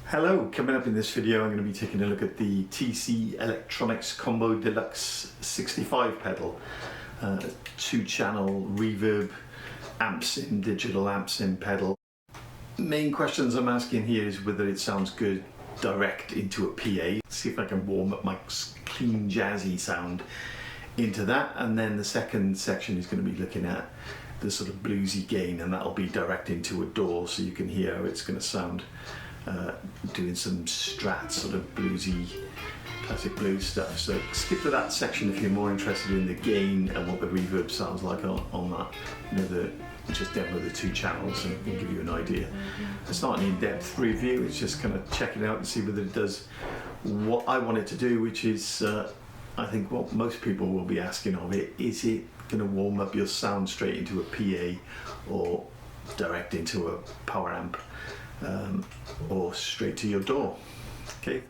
Hello, coming up in this video I'm going to be taking a look at the TC Electronics Combo Deluxe 65 pedal. 2-channel reverb, amps in, digital amps in pedal. Main questions I'm asking here is whether it sounds good direct into a PA. See if I can warm up my clean jazzy sound into that, and then the second section is going to be looking at the sort of bluesy gain, and that'll be direct into a DAW so you can hear how it's going to sound. Doing some strat sort of bluesy, classic blues stuff. So skip to that section if you're more interested in the gain and what the reverb sounds like on that. You know, just demo the 2 channels and give you an idea. It's not an in-depth review, it's just kind of check it out and see whether it does what I want it to do, which is I think what most people will be asking of it. Is it going to warm up your sound straight into a PA or direct into a power amp? Or straight to your DAW. Okay.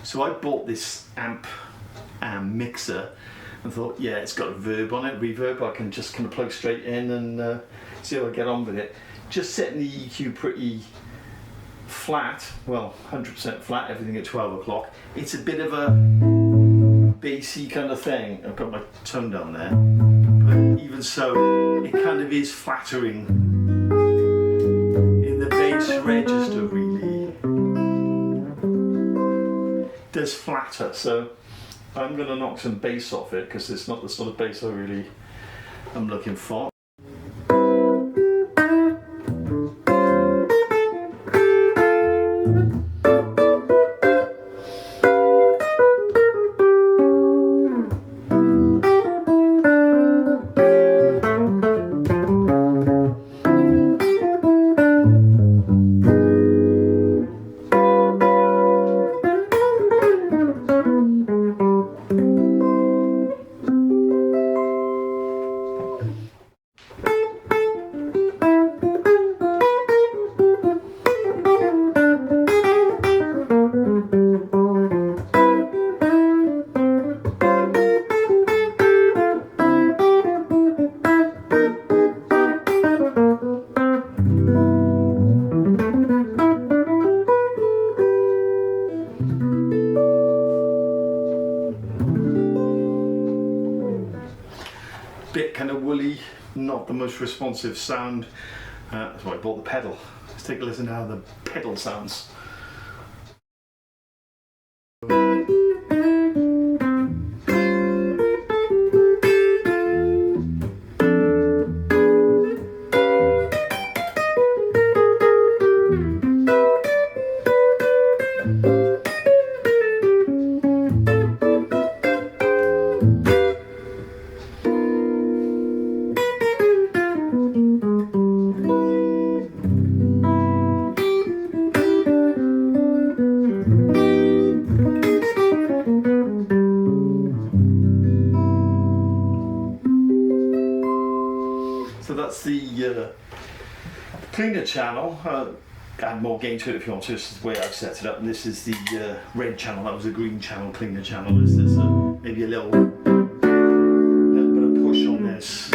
So I bought this amp and mixer and thought, yeah, it's got a verb on it, reverb. I can just kind of plug straight in and see how I get on with it. Just setting the EQ pretty flat, well, 100% flat, everything at 12 o'clock. It's a bit of a bassy kind of thing. I've got my tone down there, but even so, it kind of is flattering. Register really does flatter, so I'm going to knock some bass off it because it's not the sort of bass I really am looking for. Bit kind of woolly, not the most responsive sound. That's why I bought the pedal. Let's take a listen to how the pedal sounds. So that's the cleaner channel. Add more gain to it if you want to. This is the way I've set it up. And this is the red channel. That was the green channel, cleaner channel. There's maybe a little bit of push on this.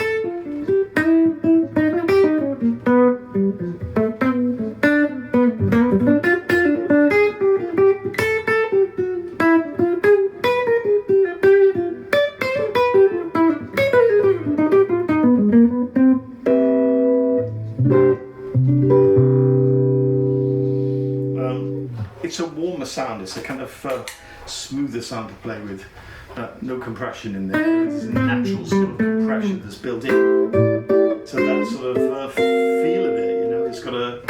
It's a warmer sound, it's a kind of smoother sound to play with. No compression in there. There's a natural sort of compression that's built in to that sort of feel of it, you know. It's got a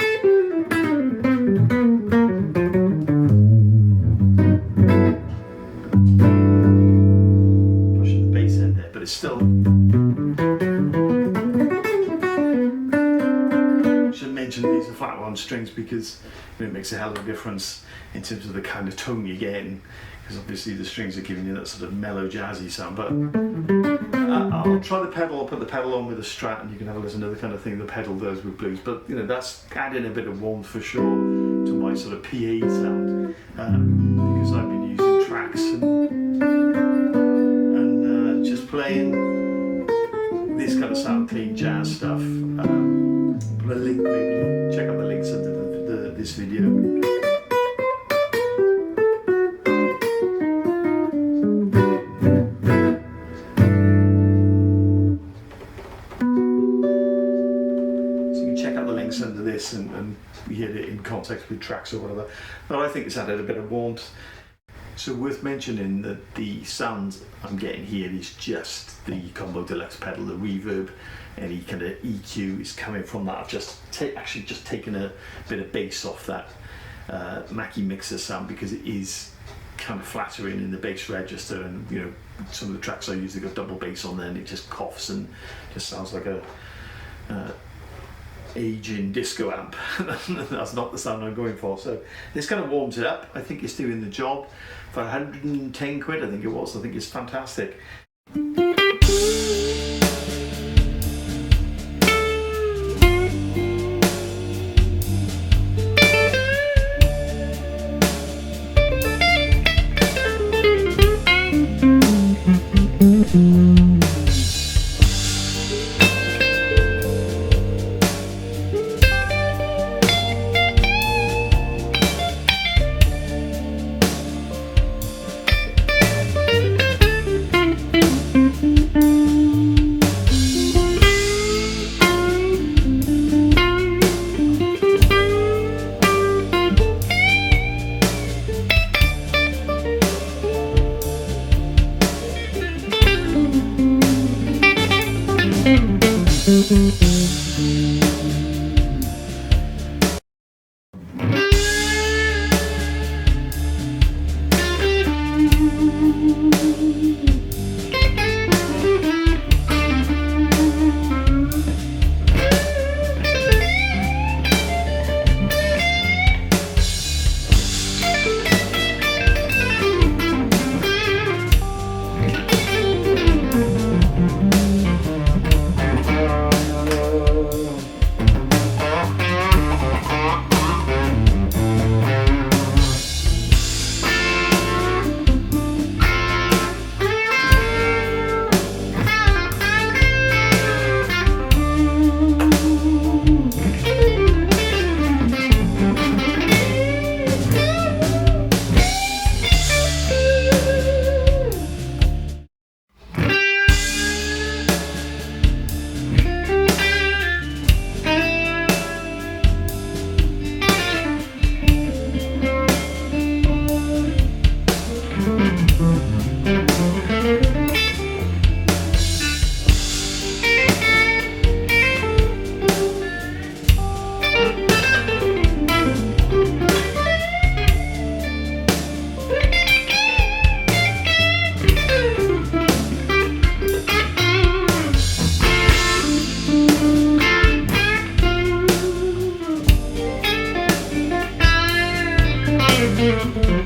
pushing the bass in there, but it's still. These are flat wound strings because it makes a hell of a difference in terms of the kind of tone you're getting, because obviously the strings are giving you that sort of mellow jazzy sound. But I'll try the pedal. I'll put the pedal on with a Strat and you can have a listen to the kind of thing the pedal does with blues. But you know, that's adding a bit of warmth for sure to my sort of PA sound, because I've been using tracks and just playing this kind of sound, clean jazz stuff. Put a link, maybe check out the links under this video. context with tracks or whatever, but I think it's added a bit of warmth. So worth mentioning that the sound I'm getting here is just the Combo Deluxe pedal, the reverb, any kind of EQ is coming from that. I've actually just taken a bit of bass off that Mackie mixer sound because it is kind of flattering in the bass register, and you know, some of the tracks I use, they got double bass on there and it just coughs and just sounds like a aging disco amp. That's not the sound I'm going for. So this kind of warms it up. I think it's doing the job. For 110 quid, I think it was. I think it's fantastic. Thank you.